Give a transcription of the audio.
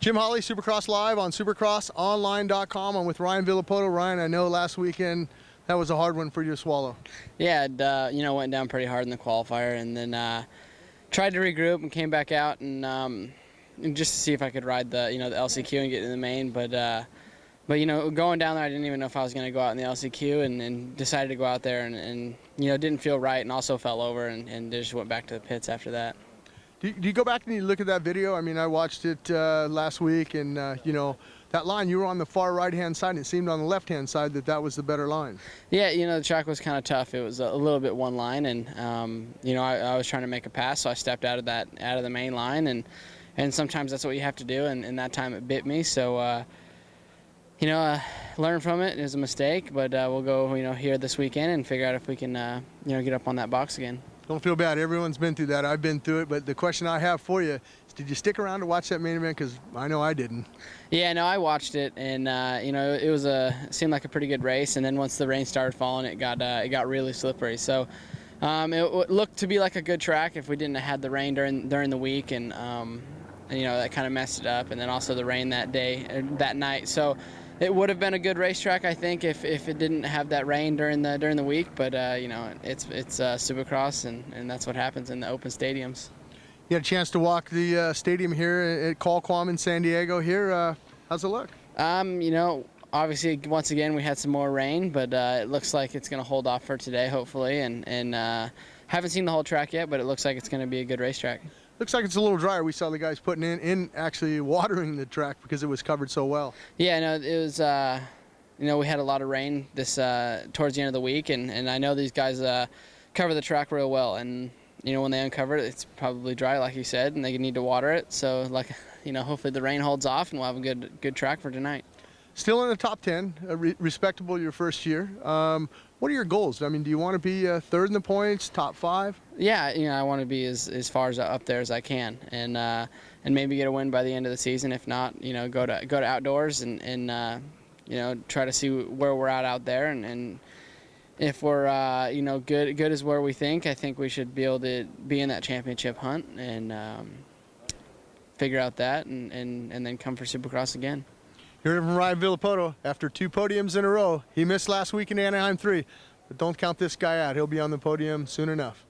Jim Holley, Supercross Live on supercrossonline.com. I'm with Ryan Villopoto. Ryan, I know last weekend that was a hard one for you to swallow. Yeah, it went down pretty hard in the qualifier, and then tried to regroup and came back out and just to see if I could ride the the LCQ and get in the main. But going down there, I didn't even know if I was going to go out in the LCQ, and decided to go out there and didn't feel right, and also fell over and just went back to the pits after that. Do you go back and you look at that video? I mean, I watched it last week, and that line, you were on the far right-hand side, and it seemed on the left-hand side that was the better line. Yeah, the track was kind of tough. It was a little bit one line, and I was trying to make a pass, so I stepped out of the main line, and sometimes that's what you have to do, and that time it bit me. So learn from it. It was a mistake, but we'll go here this weekend and figure out if we can get up on that box again. Don't feel bad. Everyone's been through that. I've been through it. But the question I have for you is, did you stick around to watch that main event? Because I know I didn't. Yeah, no, I watched it, and it seemed like a pretty good race. And then once the rain started falling, it got really slippery. So it looked to be like a good track if we didn't have had the rain during the week, and that kind of messed it up. And then also the rain that night. So it would have been a good racetrack, I think, if it didn't have that rain during the week. But it's Supercross, and that's what happens in the open stadiums. You had a chance to walk the stadium here at Qualcomm in San Diego. Here, how's it look? Obviously, once again, we had some more rain, but it looks like it's going to hold off for today, hopefully. And haven't seen the whole track yet, but it looks like it's going to be a good racetrack. Looks like it's a little drier. We saw the guys putting in actually watering the track because it was covered so well. Yeah, no, it was, we had a lot of rain towards the end of the week, and I know these guys cover the track real well. And, when they uncover it, it's probably dry, like you said, and they need to water it. So, hopefully the rain holds off and we'll have a good track for tonight. Still in the top 10, respectable your first year. What are your goals? I mean, do you want to be third in the points, top 5? Yeah, I want to be as far as up there as I can, and maybe get a win by the end of the season. If not, go to outdoors and try to see where we're at out there, and if we're good as where we think, I think we should be able to be in that championship hunt and figure out that, and then come for Supercross again. Heard it from Ryan Villopoto after 2 podiums in a row. He missed last week in Anaheim 3, but don't count this guy out. He'll be on the podium soon enough.